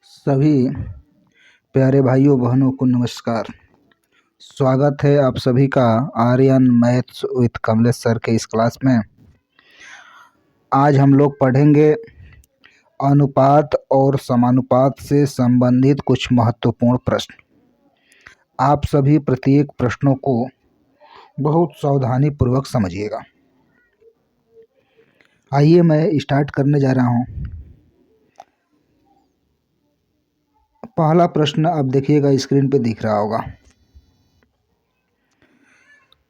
सभी प्यारे भाइयों बहनों को नमस्कार। स्वागत है आप सभी का Aryan maths with Kamlesh sir के इस क्लास में। आज हम लोग पढ़ेंगे अनुपात और समानुपात से संबंधित कुछ महत्वपूर्ण प्रश्न। आप सभी प्रत्येक प्रश्नों को बहुत सावधानी पूर्वक समझिएगा। आइए मैं स्टार्ट करने जा रहा हूँ। पहला प्रश्न अब देखिएगा, स्क्रीन पे दिख रहा होगा।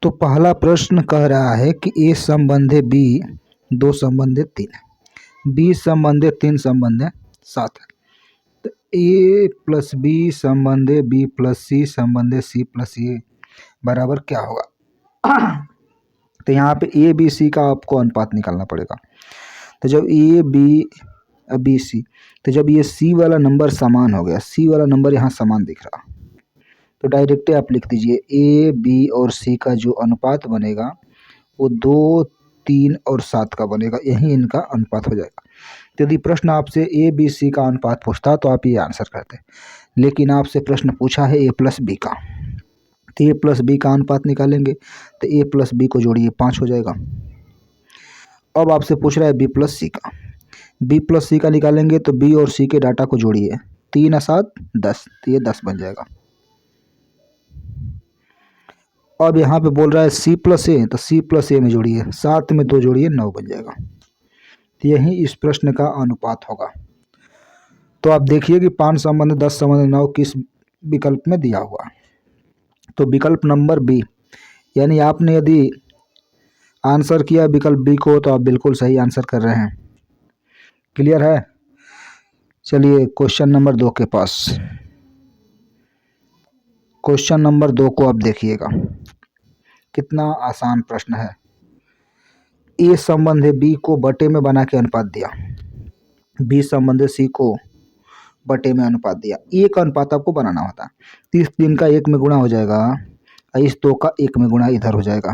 तो पहला प्रश्न कह रहा है कि ए संबंधे बी 2 संबंधे 3, बी संबंधे 3 संबंधे 7 है। तो ए प्लस बी संबंधे बी प्लस सी संबंधे सी प्लस ए बराबर क्या होगा। तो यहाँ पे ए बी सी का आपको अनुपात निकालना पड़ेगा। तो जब ए बी सी, तो जब ये सी वाला नंबर समान हो गया, सी वाला नंबर यहाँ समान दिख रहा, तो डायरेक्ट आप लिख दीजिए ए बी और सी का जो अनुपात बनेगा वो 2, 3 और 7 का बनेगा। यही इनका अनुपात हो जाएगा। तो यदि प्रश्न आपसे ए बी सी का अनुपात पूछता तो आप ये आंसर करते, लेकिन आपसे प्रश्न पूछा है ए प्लस बी का, तो ए प्लस बी का अनुपात निकालेंगे तो ए प्लस बी को जोड़िए 5 हो जाएगा। अब आपसे पूछ रहा है बी प्लस सी का, बी प्लस सी का निकालेंगे तो बी और सी के डाटा को जोड़िए, 3 और 7 10, तो ये 10 बन जाएगा। अब यहाँ पे बोल रहा है सी प्लस ए, तो सी प्लस ए में जोड़िए, 7 में 2 जोड़िए 9 बन जाएगा। तो यही इस प्रश्न का अनुपात होगा। तो आप देखिए कि 5 संबंध 10 संबंध 9 किस विकल्प में दिया हुआ। तो विकल्प नंबर बी, यानी आपने यदि आंसर किया विकल्प बी को तो आप बिल्कुल सही आंसर कर रहे हैं। क्लियर है? चलिए क्वेश्चन नंबर 2 के पास। क्वेश्चन नंबर 2 को आप देखिएगा, कितना आसान प्रश्न है। ए संबंध बी को बटे में बना के अनुपात दिया, बी संबंध सी को बटे में अनुपात दिया। एक अनुपात आपको बनाना होता है, 30 दिन का 1 में गुणा हो जाएगा और इस 2 का 1 में गुणा इधर हो जाएगा,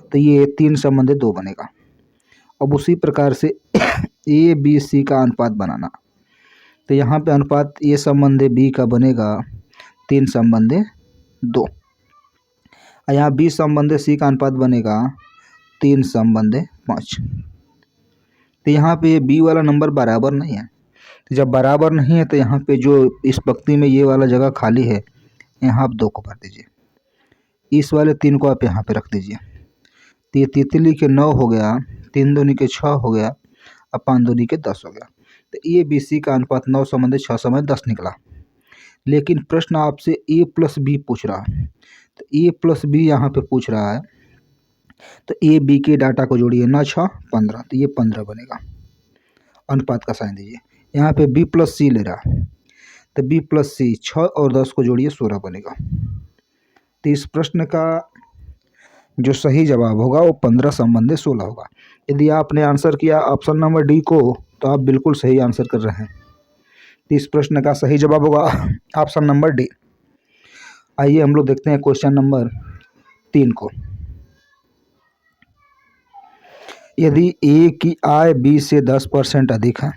तो ये 3 संबंध 2 बनेगा। अब उसी प्रकार से ए बी सी का अनुपात बनाना, तो यहाँ पे अनुपात ए संबंध बी का बनेगा 3 संबंध 2, और यहाँ बी संबंध सी का अनुपात बनेगा 3 संबंध 5। तो यहाँ पे बी वाला नंबर बराबर नहीं है, तो जब बराबर नहीं है तो यहाँ पे जो इस पंक्ति में ये वाला जगह खाली है, यहाँ आप 2 को भर दीजिए, इस वाले 3 को आप यहाँ पे रख दीजिए। तो ये तितली के 9 हो गया, 3 दूनी के 6 हो गया और 5 दूनी के 10 हो गया। तो ए बी सी का अनुपात 9 संबंध 6 संबंध 10 निकला। लेकिन प्रश्न आपसे ए प्लस बी पूछ रहा है, तो ए प्लस बी यहाँ पे पूछ रहा है, तो ए बी के डाटा को जोड़िए, 9 6 15, तो ये 15 बनेगा। अनुपात का साइन दीजिए। यहाँ पे बी प्लस सी ले रहा है, तो बी प्लस सी 6 और 10 को जोड़िए 16 बनेगा। तो इस प्रश्न का जो सही जवाब होगा वो 15 संबंध 16 होगा। यदि आपने आंसर किया ऑप्शन नंबर डी को तो आप बिल्कुल सही आंसर कर रहे हैं। तो इस प्रश्न का सही जवाब होगा ऑप्शन नंबर डी। आइए हम लोग देखते हैं क्वेश्चन नंबर 3 को। यदि ए की आय बी से 10% अधिक है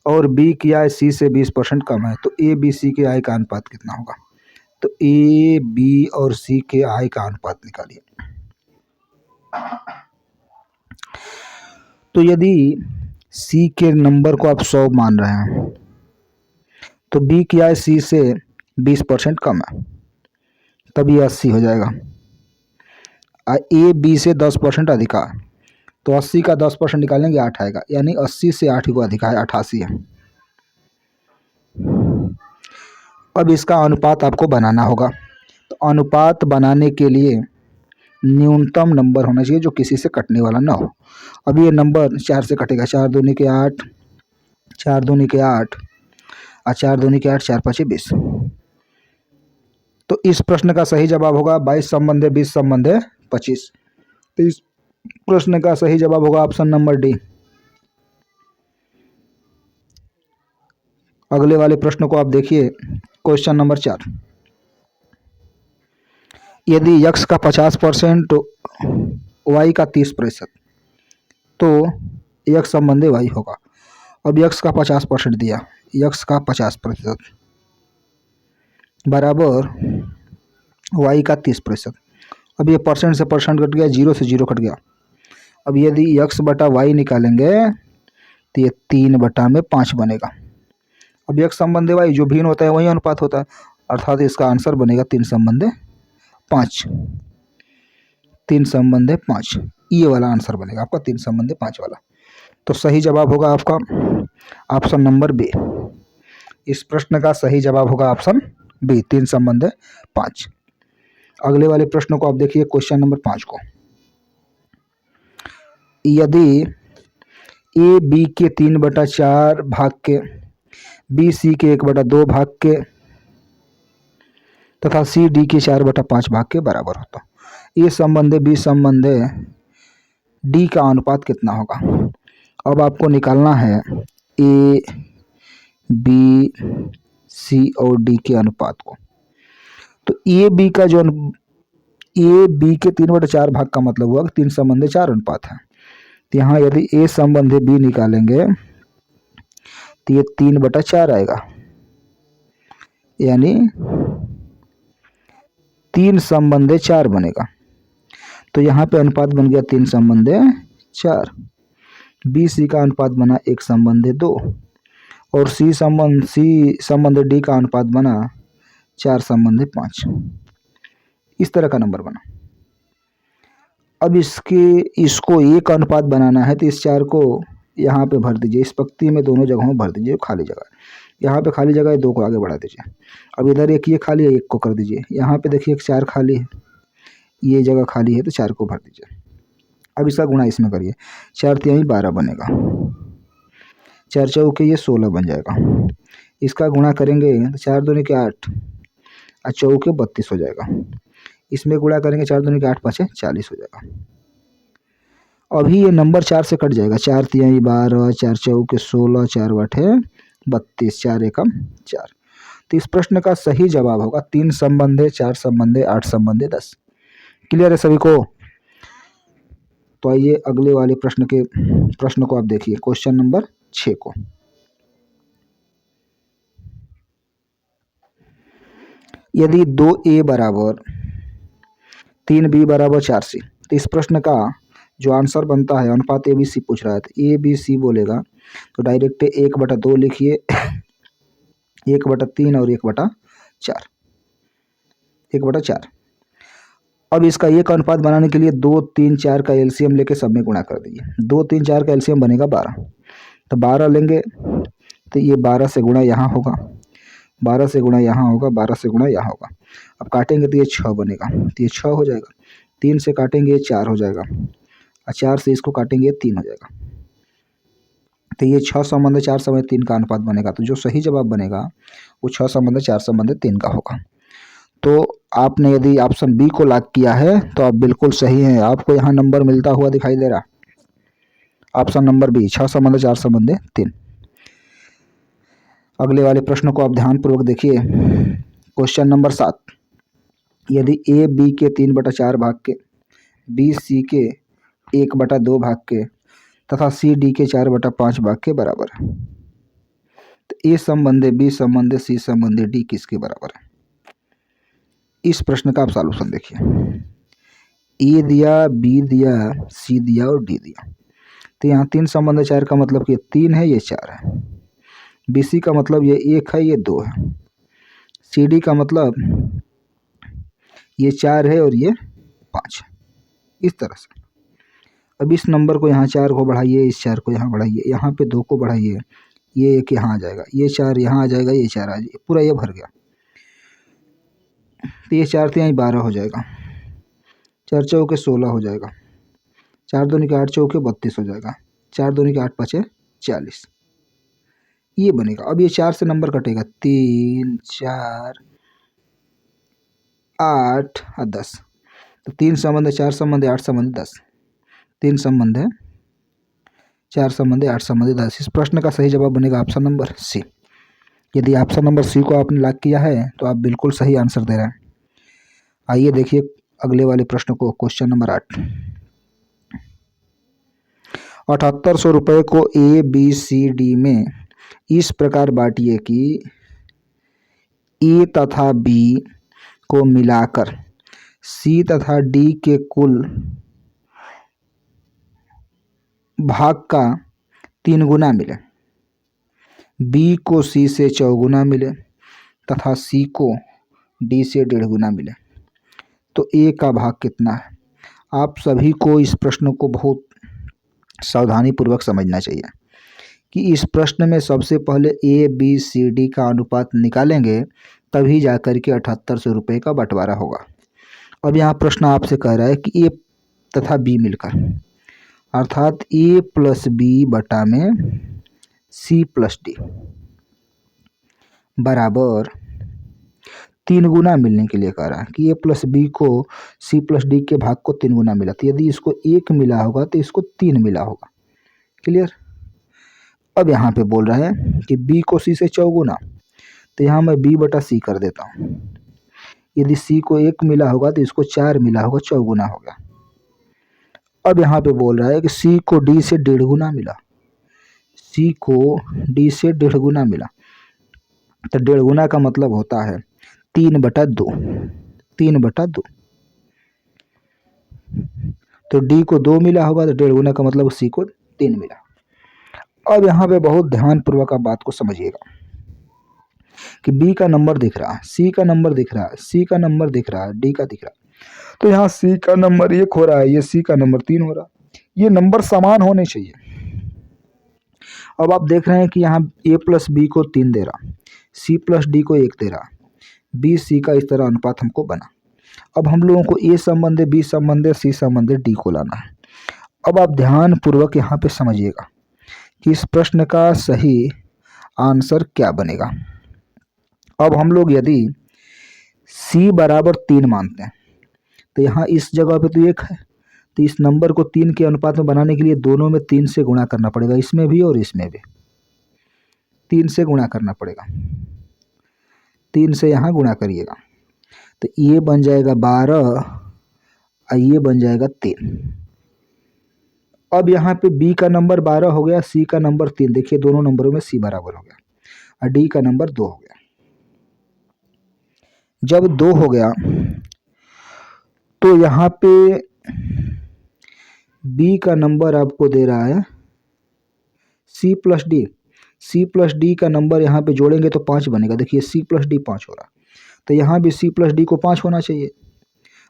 और बी की आय सी से 20% कम है, तो ए बी सी के आय का अनुपात कितना होगा। तो ए बी और सी के आय का अनुपात निकालिए। तो यदि सी के नंबर को आप 100 मान रहे हैं, तो बी की आय सी से 20% कम है, तब ये 80 हो जाएगा। ए बी से 10% अधिक है, तो 80 का 10% निकालेंगे 8 आएगा, यानी 80 से 8 को अधिक है 88 है। अब इसका अनुपात आपको बनाना होगा। तो अनुपात बनाने के लिए न्यूनतम नंबर होना चाहिए जो किसी से कटने वाला ना हो। अब ये नंबर 4 से कटेगा, 4 दूनी के 8, 4 दूनी के 8 और 4 दूनी के 8, 4 5 20। तो इस प्रश्न का सही जवाब होगा 22 संबंध 20 संबंध 25। तो इस प्रश्न का सही जवाब होगा ऑप्शन नंबर डी। अगले वाले प्रश्न को आप देखिए, क्वेश्चन नंबर 4। यदि x का 50% y का 30%, तो x संबंधी y होगा। अब यक्स का 50% दिया, यक्स का 50% बराबर वाई का 30%। अब ये परसेंट से परसेंट कट गया, जीरो से जीरो कट गया। अब यदि यक्स बटा वाई निकालेंगे तो ये 3/5 बनेगा। अब यक्स संबंधी वाई जो भिन्न होता है वही अनुपात होता है, अर्थात इसका आंसर बनेगा 3/5। 3/5 ये वाला आंसर बनेगा आपका, 3/5 वाला। तो सही जवाब होगा आपका ऑप्शन नंबर बी। इस प्रश्न का सही जवाब होगा ऑप्शन बी, 3/5। अगले वाले प्रश्न को आप देखिए, क्वेश्चन नंबर 5 को। यदि ए बी के 3/4 भाग के, बी सी के 1/2 भाग के तथा सी डी के 4/5 भाग के बराबर होता, ए संबंधे बी संबंधे डी का अनुपात कितना होगा। अब आपको निकालना है ए बी सी और डी के अनुपात को। तो ए बी का जो ए बी के 3/4 भाग का मतलब हुआ 3/4 अनुपात है। तो यहाँ यदि ए संबंधी बी निकालेंगे तो ये 3/4 आएगा, यानी 3/4 बनेगा। तो यहाँ पे अनुपात बन गया 3/4। बी सी का अनुपात बना 1/2 और सी संबंध डी का अनुपात बना 4/5। इस तरह का नंबर बना। अब इसको एक अनुपात बनाना है तो इस 4 को यहाँ पे भर दीजिए, इस पंक्ति में दोनों जगहों भर दीजिए खाली जगह। यहाँ पे खाली जगह है, 2 को आगे बढ़ा दीजिए। अब इधर एक ये खाली है, 1 को कर दीजिए। यहाँ पे देखिए 4 खाली है, ये जगह खाली है तो 4 को भर दीजिए। अब इसका गुणा इसमें करिए, 4×3 12 बनेगा, 4 चौके ये 16 बन जाएगा। इसका गुणा करेंगे तो 4 दूनी के 8 और चौके 32 हो जाएगा। इसमें गुणा करेंगे 4 दूनी के 8 5 40 हो जाएगा। अभी ये नंबर 4 से कट जाएगा, 4×3 12, 4 चौके 16, 4 8 32, 4 एकम 4। तो इस प्रश्न का सही जवाब होगा 3/4, 4/8, 8/10। क्लियर है सभी को। तो आइए अगले वाले प्रश्न को आप देखिए, क्वेश्चन नंबर 6 को। यदि 2a बराबर 3b बराबर 4c, तो इस प्रश्न का जो आंसर बनता है, अनुपात ए बी सी पूछ रहा है, तो ए बी सी बोलेगा तो डायरेक्ट 1/2 लिखिए, 1/3 और 1/4, 1/4। अब इसका एक अनुपात बनाने के लिए 2 3 4 का एलसीएम लेके सब में गुणा कर दीजिए। 2 3 4 का एलसीएम बनेगा 12, तो 12 लेंगे तो ये 12 से गुणा यहाँ होगा, 12 से गुणा यहाँ होगा, 12 से गुणा यहाँ होगा। अब काटेंगे तो ये 6 बनेगा, तो ये 6 हो जाएगा। 3 से काटेंगे ये 4 हो जाएगा, और 4 से इसको काटेंगे ये 3 हो जाएगा। तो ये 6/4/3 का अनुपात बनेगा। तो जो सही जवाब बनेगा वो 6/4/3 का होगा। तो आपने यदि ऑप्शन बी को लॉक किया है तो आप बिल्कुल सही हैं। आपको यहाँ नंबर मिलता हुआ दिखाई दे रहा, ऑप्शन नंबर बी, 6/4/3। अगले वाले प्रश्न को आप ध्यानपूर्वक देखिए, क्वेश्चन नंबर 7। यदि ए बी के 3/4 भाग के, बी सी के 1/2 भाग के तथा सी डी के 4/5 भाग के बराबर है, तो ए संबंधे बी संबंधे सी संबंधे डी किसके बराबर है। इस प्रश्न का आप सॉल्यूशन देखिए। ए दिया, बी दिया, सी दिया और डी दिया। तो यहाँ 3/4 का मतलब कि 3 है, ये 4 है। बी सी का मतलब ये 1 है, ये 2 है। सी डी का मतलब ये 4 है और ये 5 है। इस तरह से अब इस नंबर को यहाँ 4 को बढ़ाइए, इस 4 को यहाँ बढ़ाइए, यहाँ पे 2 को बढ़ाइए, ये 1 यहाँ आ जाएगा, ये 4 यहाँ आ जाएगा, ये 4 आ जाएगा, पूरा ये भर गया। तो ये 4×3 12 हो जाएगा, 4 चौके 16 हो जाएगा, 4 दूनी के 8 चौके 32 हो जाएगा, 4 दूनी के 8 5 40, ये बनेगा। अब ये 4 से नंबर कटेगा, 3 4 8 और 10। तो 3/4 8/10, 3/4 8/10। इस प्रश्न का सही जवाब बनेगा ऑप्शन नंबर सी। यदि ऑप्शन नंबर सी को आपने लॉक किया है तो आप बिल्कुल सही आंसर दे रहे हैं। आइए देखिए अगले वाले प्रश्न को, क्वेश्चन नंबर 8। 7800 को ए बी सी डी में इस प्रकार बांटिए कि ए तथा बी को मिलाकर सी तथा डी के कुल भाग का 3 गुना मिले, बी को सी से 4 गुना मिले तथा सी को डी से 1.5 गुना मिले। तो ए का भाग कितना है? आप सभी को इस प्रश्न को बहुत सावधानी पूर्वक समझना चाहिए कि इस प्रश्न में सबसे पहले ए बी सी डी का अनुपात निकालेंगे, तभी जाकर के 7800 का बंटवारा होगा। अब यहाँ प्रश्न आपसे कह रहा है कि ए तथा बी मिलकर, अर्थात ए प्लस बी बटा में सी प्लस डी बराबर 3 गुना मिलने के लिए कह रहा है कि ए प्लस बी को सी प्लस डी के भाग को 3 गुना मिला। तो यदि इसको 1 मिला होगा तो इसको 3 मिला होगा। क्लियर? अब यहाँ पे बोल रहा है कि बी को सी से 4 गुना, तो यहाँ मैं बी बटा सी कर देता हूँ। यदि सी को 1 मिला होगा तो इसको 4 मिला होगा, 4 गुना हो गया। अब यहाँ पे बोल रहा है कि सी को डी से 1.5 गुना मिला, सी को डी से 1.5 गुना मिला। तो 1.5 गुना का मतलब होता है 3/2, 3/2। तो डी को 2 मिला होगा तो 1.5 गुना का मतलब सी को 3 मिला। अब यहाँ पे बहुत ध्यानपूर्वक आप बात को समझिएगा कि बी का नंबर दिख रहा है, सी का नंबर दिख रहा है, सी का नंबर दिख रहा है, डी का दिख रहा है। तो यहाँ सी का नंबर 1 हो रहा है, ये सी का नंबर 3 हो रहा है। ये नंबर समान होने चाहिए। अब आप देख रहे हैं कि यहाँ ए प्लस बी को 3 दे रहा, सी प्लस डी को 1 दे रहा, बी सी का इस तरह अनुपात हमको बना। अब हम लोगों को ए संबंध बी संबंध सी संबंध डी को लाना है। अब आप ध्यानपूर्वक यहाँ पे समझिएगा कि इस प्रश्न का सही आंसर क्या बनेगा। अब हम लोग यदि c बराबर 3 मानते हैं तो यहाँ इस जगह पे तो 1 है, तो इस नंबर को 3 के अनुपात में बनाने के लिए दोनों में 3 से गुणा करना पड़ेगा, इसमें भी और इसमें भी 3 से गुणा करना पड़ेगा। 3 से यहाँ गुणा करिएगा तो ये बन जाएगा 12 और ये बन जाएगा 3। अब यहाँ पे b का नंबर 12 हो गया, c का नंबर 3। देखिए दोनों नंबरों में c बराबर हो गया और d का नंबर 2 हो गया। जब 2 हो गया तो यहाँ पे b का नंबर आपको दे रहा है c plus D. c plus D का नंबर यहाँ पे जोड़ेंगे तो 5 बनेगा। देखिए c प्लस डी 5 हो रहा, तो यहाँ भी c प्लस डी को 5 होना चाहिए।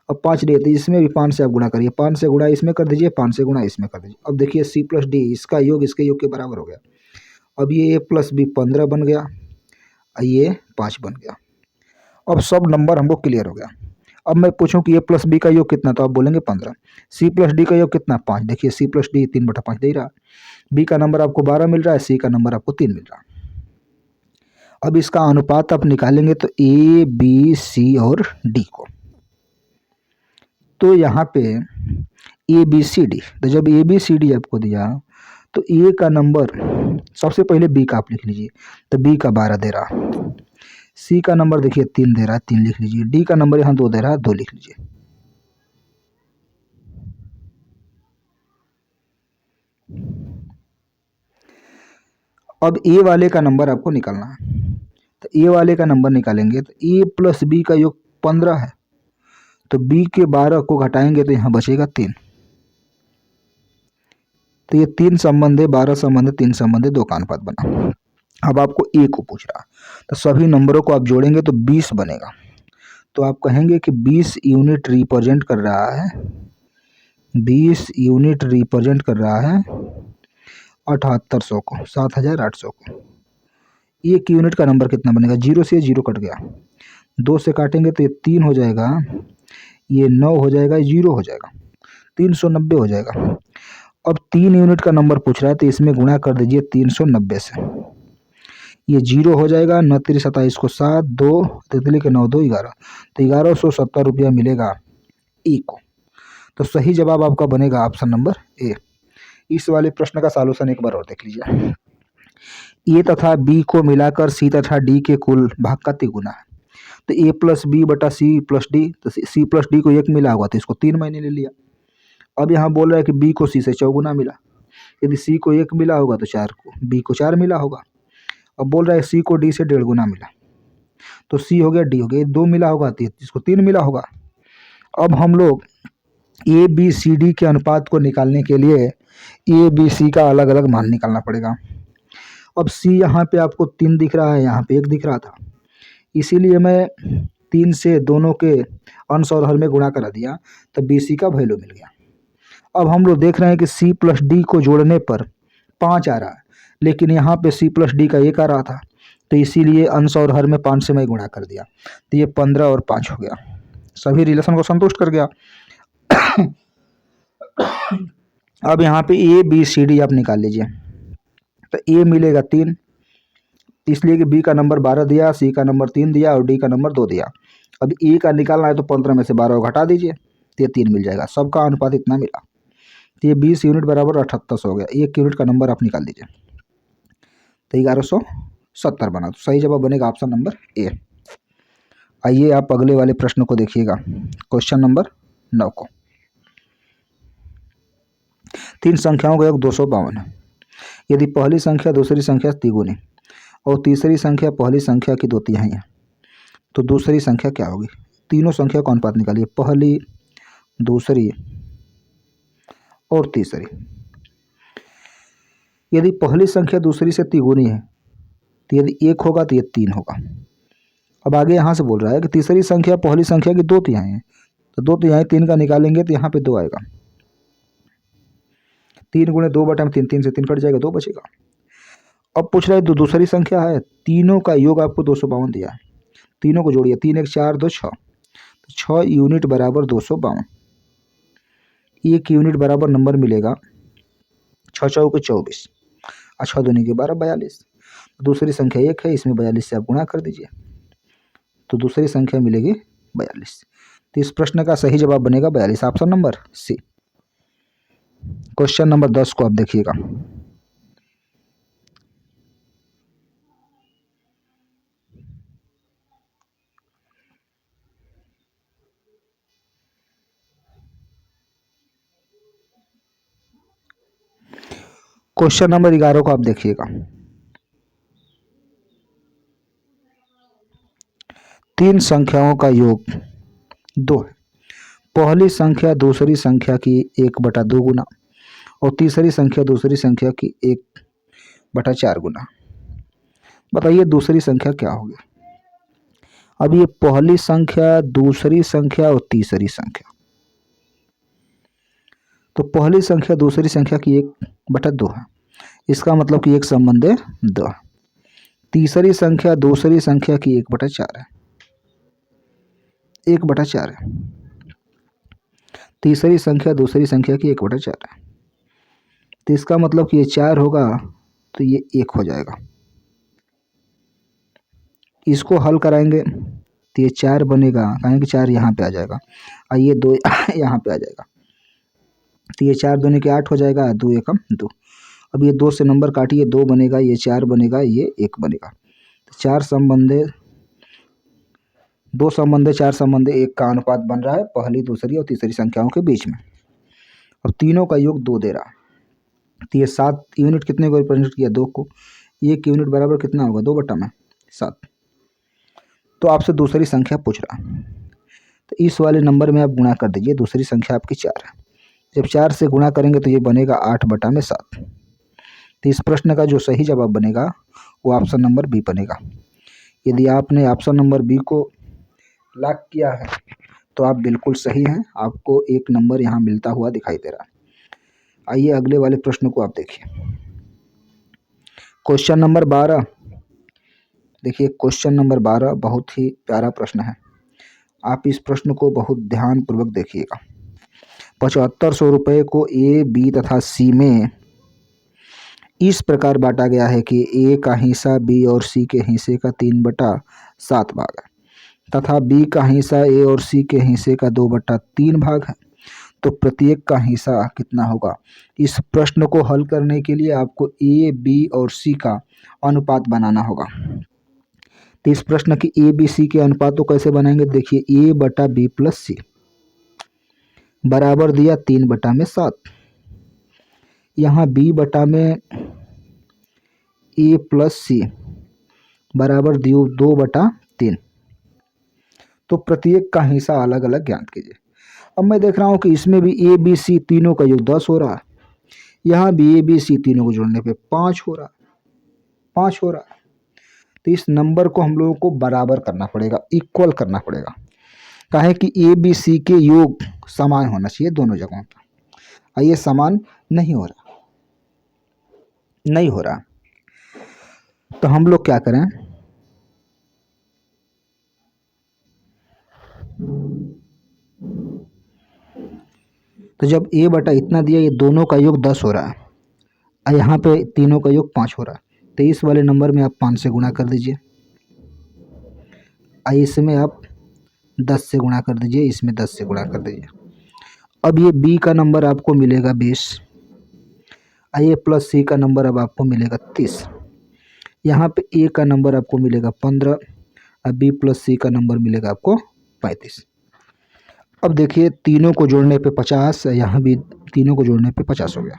अब 5 डी तो इसमें भी 5 से आप गुणा करिए, 5 से गुणा इसमें कर दीजिए, 5 से गुणा इसमें कर दीजिए। अब देखिए c प्लस डी इसका योग इसके योग के बराबर हो गया। अब ये a प्लस बी 15 बन गया और ये 5 बन गया। अब सब नंबर हमको क्लियर हो गया। अब मैं पूछूं कि a प्लस बी का योग कितना, तो आप बोलेंगे 15। c प्लस डी का योग कितना, 5। देखिए c प्लस डी 3/5 दे रहा, b का नंबर आपको 12 मिल रहा है, c का नंबर आपको 3 मिल रहा। अब इसका अनुपात आप निकालेंगे तो a b c और d को, तो यहाँ पे ए बी सी डी, तो जब ए बी सी डी आपको दिया तो ए का नंबर सबसे पहले बी का आप लिख लीजिए, तो बी का 12 दे रहा, सी का नंबर देखिए 3 दे रहा है, 3 लिख लीजिए, डी का नंबर यहाँ 2 दे रहा है, 2 लिख लीजिए। अब ए वाले का नंबर आपको निकालना है, तो ए वाले का नंबर निकालेंगे तो ए प्लस बी का योग 15 है, तो b के 12 को घटाएंगे तो यहाँ बचेगा 3। तो ये 3 संबंध है, 12 संबंध है, 3 संबंध है, 2 का अनुपात बना। अब आपको a को पूछ रहा, तो सभी नंबरों को आप जोड़ेंगे तो 20 बनेगा। तो आप कहेंगे कि 20 यूनिट रिप्रेजेंट कर रहा है, 20 यूनिट रिप्रेजेंट कर रहा है 7800 को, 7800 को। 1 यूनिट का नंबर कितना बनेगा, 0 से 0 कट गया, 2 से काटेंगे तो ये 3 हो जाएगा, ये 9 हो जाएगा, 0 हो जाएगा, 390 हो जाएगा। अब 3 यूनिट का नंबर पूछ रहा है तो इसमें गुणा कर दीजिए 390 से, ये 0 हो जाएगा, 9 3 27 को 7, 2 तितली के 9 2 11, तो 1170 रुपया मिलेगा ए को। तो सही जवाब आपका बनेगा ऑप्शन नंबर ए। इस वाले प्रश्न का सॉल्यूशन एक बार और देख लीजिए। ए तथा बी को मिलाकर सी तथा डी के कुल भाग का 3 गुना है, तो ए प्लस बी बटा सी प्लस डी, तो सी प्लस डी को 1 मिला हुआ तो इसको 3 मैंने ले लिया। अब यहाँ बोल रहा है कि बी को सी से 4 गुना मिला, यदि सी को 1 मिला होगा तो चार को बी को 4 मिला होगा। अब बोल रहा है सी को डी से 1.5 गुना मिला, तो सी हो गया डी हो गया, 2 मिला होगा तो इसको 3 मिला होगा। अब हम लोग ए बी सी डी के अनुपात को निकालने के लिए ए बी सी का अलग अलग मान निकालना पड़ेगा। अब सी यहाँ पे आपको 3 दिख रहा है, यहाँ पे 1 दिख रहा था, इसीलिए मैं 3 से दोनों के अंश और हर में गुणा करा दिया, तब बी सी का वैल्यू मिल गया। अब हम लोग देख रहे हैं कि सी प्लस डी को जोड़ने पर 5 आ रहा है, लेकिन यहाँ पे सी प्लस डी का 1 आ रहा था, तो इसीलिए अंश और हर में 5 से मैं गुणा कर दिया, तो ये 15 और 5 हो गया, सभी रिलेशन को संतुष्ट कर गया। अब यहाँ पे ए बी सी डी आप निकाल लीजिए, तो ए मिलेगा 3, इसलिए कि बी का नंबर 12 दिया, सी का नंबर 3 दिया और डी का नंबर 2 दिया। अब ए का निकालना है तो 15 में से 12 को घटा दीजिए, तो ये 3 मिल जाएगा, सबका अनुपात इतना मिला, तो ये 20 यूनिट बराबर 78 हो गया। 1 यूनिट का नंबर आप निकाल दीजिए, तो 1170 बना, तो सही जवाब बनेगा ऑप्शन नंबर ए। आइए आप अगले वाले प्रश्न को देखिएगा, क्वेश्चन नंबर 9 को। 3 संख्याओं का योग 252 है। यदि पहली संख्या दूसरी संख्या से तिगुनी और तीसरी संख्या पहली संख्या की 2 तिहाई है, तो दूसरी संख्या क्या होगी? तीनों संख्या का अनुपात निकालिए, पहली, दूसरी और तीसरी। यदि पहली संख्या दूसरी से तिगुनी है, तो यदि 1 होगा तो ये 3 होगा। अब आगे यहाँ से बोल रहा है कि तीसरी संख्या पहली संख्या की 2 तिहाई है, तो 2 तिहाई 3 का निकालेंगे तो यहाँ पे 2 आएगा, 3 गुणे 2 बटा में 3, 3 से 3 कट जाएगा, 2 बचेगा। अब पूछ रहा है दूसरी संख्या है, तीनों का योग आपको 252 दिया है, तीनों को जोड़िए, 3 1 4 2 6, तो 6 यूनिट बराबर 252। 1 यूनिट बराबर नंबर मिलेगा 6 चौके 24 और 6 दूनी के 12 42। दूसरी संख्या 1 है, इसमें 42 से आप गुणा कर दीजिए, तो दूसरी संख्या मिलेगी 42। तो इस प्रश्न का सही जवाब बनेगा 42, option number C. Question number 10 को आप देखिएगा। क्वेश्चन नंबर 11 को आप देखिएगा। 3 संख्याओं का योग 2 है। पहली संख्या दूसरी संख्या की 1/2 गुना और तीसरी संख्या दूसरी संख्या की 1/4 गुना। बताइए दूसरी संख्या क्या होगी? अब ये पहली संख्या, दूसरी संख्या और तीसरी संख्या, तो पहली संख्या दूसरी संख्या की 1/2 है, इसका मतलब कि 1 संबंध 2 है। तीसरी संख्या दूसरी संख्या की 1/4 है, 1/4 है। तीसरी संख्या दूसरी संख्या की 1/4 है, तो इसका मतलब कि ये 4 होगा तो ये 1 हो जाएगा। इसको हल कराएंगे तो ये 4 बनेगा, कहेंगे 4 यहाँ पे आ जाएगा और ये 2 यहाँ पे आ जाएगा, तो ये 4 दूनी के 8 हो जाएगा, 2 एकम 2। अब ये 2 से नंबर काटिए, 2 बनेगा, ये 4 बनेगा, ये 1 बनेगा, तो 4 संबंधे 2 संबंधे 4 संबंधे 1 का अनुपात बन रहा है पहली दूसरी और तीसरी संख्याओं के बीच में। अब तीनों का योग 2 दे रहा है, तो ये 7 यूनिट कितने को रिप्रेजेंट किया? 2 को। 1 यूनिट बराबर कितना होगा? 2/7। तो आपसे दूसरी संख्या पूछ रहा है, तो इस वाले नंबर में आप गुणा कर दीजिए, दूसरी संख्या आपकी 4 है, जब 4 से गुणा करेंगे तो ये बनेगा 8/7। तो इस प्रश्न का जो सही जवाब बनेगा वो ऑप्शन नंबर बी बनेगा। यदि आपने ऑप्शन नंबर बी को लॉक किया है तो आप बिल्कुल सही हैं, आपको 1 नंबर यहाँ मिलता हुआ दिखाई दे रहा है। आइए अगले वाले प्रश्न को आप देखिए, क्वेश्चन नंबर 12। देखिए क्वेश्चन नंबर 12 बहुत ही प्यारा प्रश्न है, आप इस प्रश्न को बहुत ध्यानपूर्वक देखिएगा। 7500 रुपये को ए, बी तथा सी में इस प्रकार बांटा गया है कि ए का हिस्सा बी और सी के हिस्से का 3/7 भाग है तथा बी का हिस्सा ए और सी के हिस्से का 2/3 भाग है, तो प्रत्येक का हिस्सा कितना होगा? इस प्रश्न को हल करने के लिए आपको ए, बी और सी का अनुपात बनाना होगा। तो इस प्रश्न की ए बी सी के अनुपात को कैसे बनाएंगे? देखिए a/b + c बराबर दिया 3/7। यहाँ बी बटा में ए प्लस सी बराबर 2/3। तो प्रत्येक का हिस्सा अलग अलग ज्ञात कीजिए। अब मैं देख रहा हूँ कि इसमें भी ए बी सी तीनों का योग 10 हो रहा है, यहाँ भी ए बी सी तीनों को जोड़ने पे 5 हो रहा है, 5 हो रहा है। तो इस नंबर को हम लोगों को बराबर करना पड़ेगा, इक्वल करना पड़ेगा। काहे कि ए बी सी के योग समान होना चाहिए दोनों जगहों पर, और ये समान नहीं हो रहा, नहीं हो रहा। तो हम लोग क्या करें, तो जब ए बटा इतना दिया, ये दोनों का योग 10 हो रहा है और यहाँ पे तीनों का योग 5 हो रहा है, तो इस वाले नंबर में आप 5 से गुणा कर दीजिए, और इसमें आप 10 से गुणा कर दीजिए, इसमें 10 से गुणा कर दीजिए। अब ये बी का नंबर आपको मिलेगा 20, और ये प्लस सी का नंबर अब आपको मिलेगा 30। यहाँ पे ए का नंबर आपको मिलेगा 15 और बी प्लस सी का नंबर मिलेगा आपको 35। अब देखिए तीनों को जोड़ने पे 50, यहाँ भी तीनों को जोड़ने पे 50 हो गया।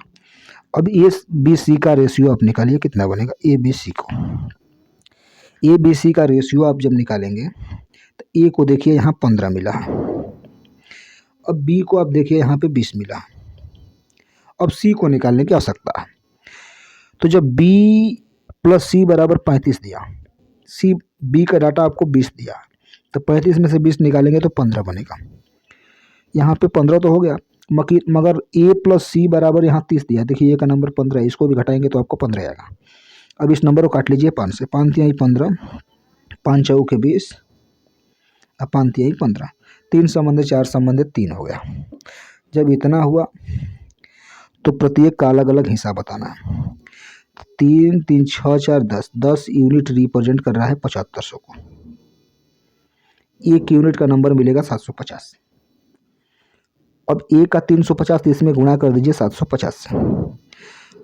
अब ए बी सी का रेशियो आप निकालिए, कितना बनेगा ए बी सी को। ए बी सी का रेशियो आप जब निकालेंगे तो ए को देखिए यहाँ 15 मिला, अब बी को आप देखिए यहाँ पे 20 मिला। अब सी को निकालने की आवश्यकता है, तो जब बी प्लस सी बराबर 35 दिया, सी बी का डाटा आपको 20 दिया, तो 35 में से 20 निकालेंगे तो 15 बनेगा। यहाँ पे 15 तो हो गया, मगर ए प्लस सी बराबर यहाँ 30 दिया, देखिए ए का नंबर 15 है, इसको भी घटाएंगे तो आपको 15 आएगा। अब इस नंबर को काट लीजिए 5 से, 5 तिहाई 15, 5 चौके 20 और 5 तिहाई 15, 3 संबंधित 4 संबंधित 3 हो गया। जब इतना हुआ तो प्रत्येक का अलग अलग हिस्सा बताना है। 3 3 6 4 10 यूनिट रिप्रेजेंट कर रहा है 7500 को। एक यूनिट का नंबर मिलेगा 750। अब ए का 350 इसमें गुणा कर दीजिए 750 से,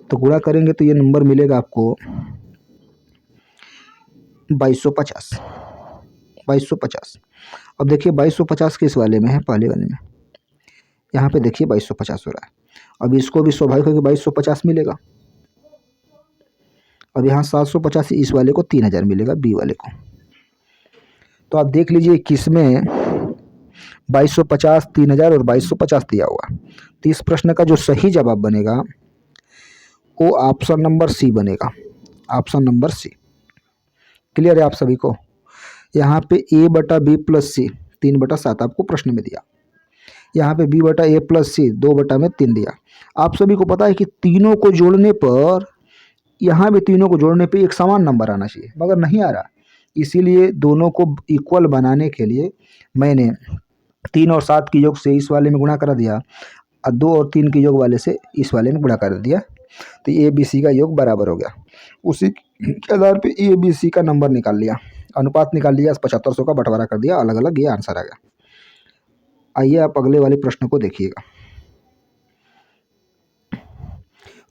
तो गुणा करेंगे तो ये नंबर मिलेगा आपको 2250। 2250। अब देखिए 2250 किस वाले में है, पहले वाले में, यहाँ पे देखिए 2250 हो रहा है। अब इसको भी स्वाभाविक है कि 2250 मिलेगा। अब यहाँ 750, इस वाले को 3000 मिलेगा, बी वाले को। तो आप देख लीजिए किसमें 2250, 3000 और 2250 दिया हुआ। तो इस प्रश्न का जो सही जवाब बनेगा वो ऑप्शन नंबर सी बनेगा, ऑप्शन नंबर सी। क्लियर है आप सभी को। यहाँ पे ए बटा बी प्लस सी 3/7 आपको प्रश्न में दिया, यहाँ पे बी बटा ए प्लस सी 2/3 दिया। आप सभी को पता है कि तीनों को जोड़ने पर, यहाँ भी तीनों को जोड़ने पे एक समान नंबर आना चाहिए, मगर नहीं आ रहा। इसीलिए दोनों को इक्वल बनाने के लिए मैंने 3 और 7 के योग से इस वाले में गुणा कर दिया और 2 और 3 के योग वाले से इस वाले में गुणा कर दिया, तो ए बी सी का योग बराबर हो गया। उसी के आधार पे ए बी सी का नंबर निकाल लिया, अनुपात निकाल लिया, 7500 का बंटवारा कर दिया, अलग अलग ये आंसर आ गया। आइए आप अगले वाले प्रश्न को देखिएगा।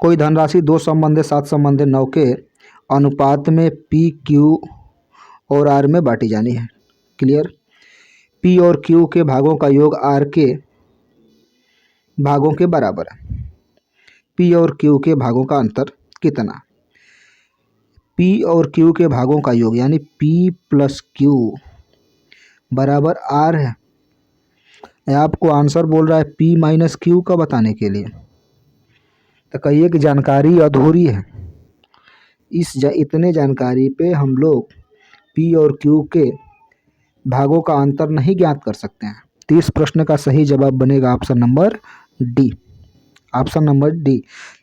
कोई धनराशि 2 संबंधित 7 संबंधित 9 के अनुपात में पी क्यू और आर में बांटी जानी है। क्लियर। पी और क्यू के भागों का योग आर के भागों के बराबर है। पी और क्यू के भागों का अंतर कितना? पी और क्यू के भागों का योग यानी पी प्लस क्यू बराबर आर है। आपको आंसर बोल रहा है पी माइनस क्यू का बताने के लिए, तो कहिए कि जानकारी अधूरी है। इतने जानकारी पे हम लोग पी और क्यू के भागों का अंतर नहीं ज्ञात कर सकते हैं। तो इस प्रश्न का सही जवाब बनेगा option number D, option number D,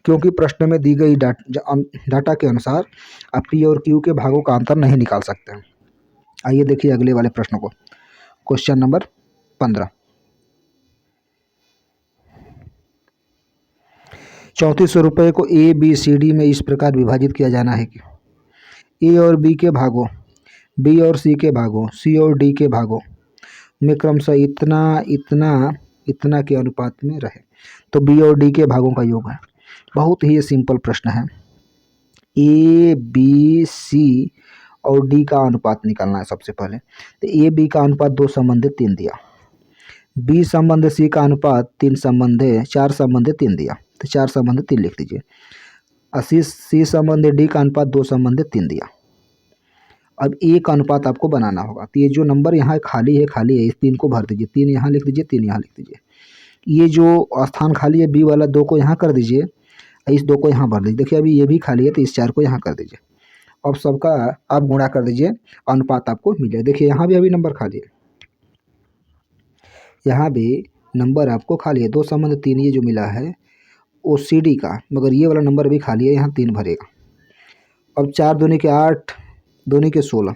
क्योंकि प्रश्न में दी गई डाटा के अनुसार आप पी और क्यू के भागों का अंतर नहीं निकाल सकते हैं। आइए देखिए अगले वाले प्रश्न को, क्वेश्चन नंबर 15। 3400 रुपये को ए बी सी डी में इस प्रकार विभाजित किया जाना है कि ए और बी के भागों, बी और सी के भागों, सी और डी के भागों में क्रमशः इतना इतना इतना के अनुपात में रहे। तो बी और डी के भागों का योग है। बहुत ही सिंपल प्रश्न है। ए बी सी और डी का अनुपात निकालना है सबसे पहले। तो ए बी का अनुपात 2 संबंधित 3 दिया, बी संबंधित सी का अनुपात 3 संबंधित 4 संबंधित 3 दिया। तो 4 संबंधित 3 लिख दीजिए। C संबंधित D का अनुपात 2 संबंधित 3 दिया। अब A का अनुपात आपको बनाना होगा। तो ये जो नंबर यहाँ खाली है इस 3 को भर दीजिए। 3 यहाँ लिख दीजिए, 3 यहाँ लिख दीजिए। ये जो स्थान खाली है B वाला 2 को यहाँ कर दीजिए, इस 2 को यहाँ भर दीजिए। देखिए अभी ये भी खाली है तो इस 4 को यहाँ कर दीजिए। अब सबका आप गुणा कर दीजिए, अनुपात आपको मिलेगा। देखिए यहाँ भी अभी नंबर खाली है, यहाँ भी नंबर आपको खाली है। 2 संबंध 3 ये जो मिला है वो CD का, मगर ये वाला नंबर भी खाली है, यहाँ 3 भरेगा। अब 4 दूनी के 8, दूनी के 16,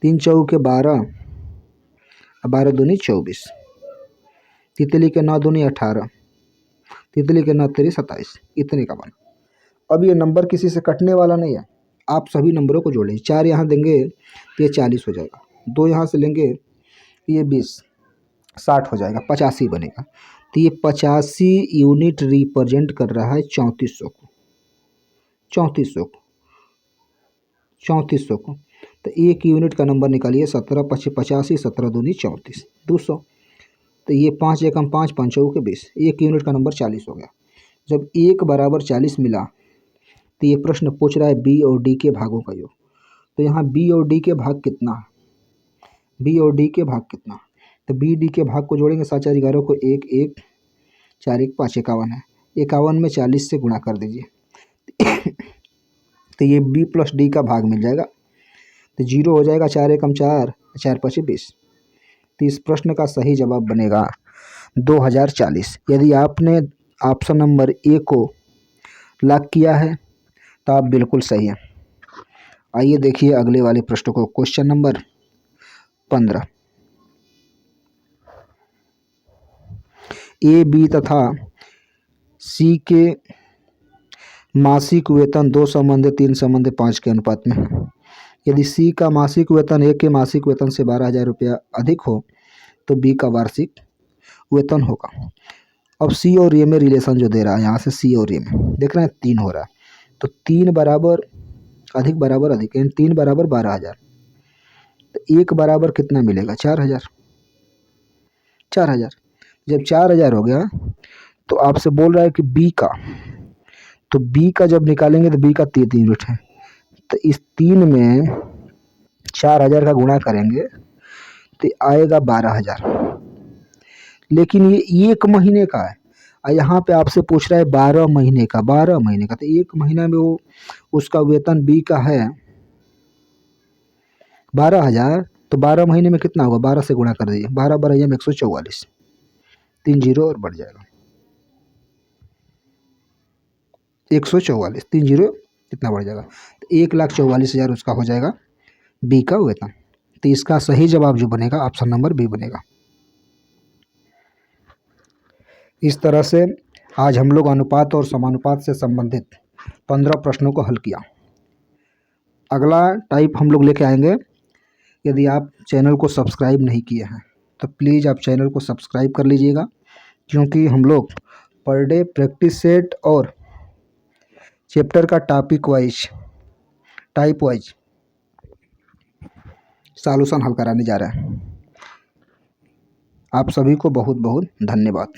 3 चौके 12, 12 दूनी 24, तितली के 9 दूनी 18, तितली के 9 तेरी 27, इतने का बना। अब ये नंबर किसी से कटने वाला नहीं है, आप सभी नंबरों को जोड़ लीजिए। 4 यहाँ देंगे तो ये 40 हो जाएगा, 2 यहाँ से लेंगे ये 20, 60 हो जाएगा, 85 बनेगा। तो ये 85 यूनिट रिप्रेजेंट कर रहा है 3400 को, 3400 को। तो 1 यूनिट का नंबर निकालिए, 17 × 85, 17 दूनी 34, 200। तो ये 5 एकम 5, 5 चौके 20, 1 यूनिट का नंबर 40 हो गया। जब 1 बराबर 40 मिला तो ये प्रश्न पूछ रहा है B और D के भागों का योग। तो यहाँ B और D के भाग कितना है, B और D के भाग कितना, तो B D के भाग को जोड़ेंगे। 7 4 11 को 1 1, 4 1 5, 51 है। 51 में 40 से गुणा कर दीजिए तो ये B + D का भाग मिल जाएगा, तो 0 हो जाएगा। 4 एकम 4, 4 5 20। तो इस प्रश्न का सही जवाब बनेगा 2040। यदि आपने ऑप्शन नंबर A को लॉक किया है तो आप बिल्कुल सही हैं। आइए देखिए अगले वाले प्रश्न को। Question number 15। A, B तथा C के मासिक वेतन 2 संबंधित 3 संबंधित 5 के अनुपात में है। यदि C का मासिक वेतन A के मासिक वेतन से 12,000 रुपया अधिक हो तो B का वार्षिक वेतन होगा। अब C और A में रिलेशन जो दे रहा है, यहाँ से C और A में देख रहे हैं 3 हो रहा है, तो 3 बराबर अधिक बराबर अधिक, यानी 3 बराबर 12,000। तो 1 बराबर कितना मिलेगा, 4,000। 4,000 जब 4,000 हो गया तो आपसे बोल रहा है कि B का, तो B का जब निकालेंगे तो B का 3 यूनिट है, तो इस 3 में 4,000 का गुणा करेंगे तो आएगा 12,000। लेकिन ये 1 महीने का है और यहाँ पे आपसे पूछ रहा है 12 महीने का, 12 महीने का। तो 1 महीना में वो उसका वेतन B का है 12,000, तो 12 महीने में कितना होगा, 12 से गुणा कर दीजिए। 12 12 में 144, 3 जीरो और बढ़ जाएगा 144, 3 जीरो कितना बढ़ जाएगा, तो 1,44,000 उसका हो जाएगा B का वेतन। तो इसका सही जवाब जो बनेगा ऑप्शन नंबर B बनेगा। इस तरह से आज हम लोग अनुपात और समानुपात से संबंधित 15 प्रश्नों को हल किया। अगला टाइप हम लोग लेके आएंगे। यदि आप चैनल को सब्सक्राइब नहीं किए हैं तो प्लीज़ आप चैनल को सब्सक्राइब कर लीजिएगा, क्योंकि हम लोग पर डे प्रैक्टिस सेट और चैप्टर का topic wise, type wise solution हल कराने जा रहे हैं। आप सभी को बहुत बहुत धन्यवाद।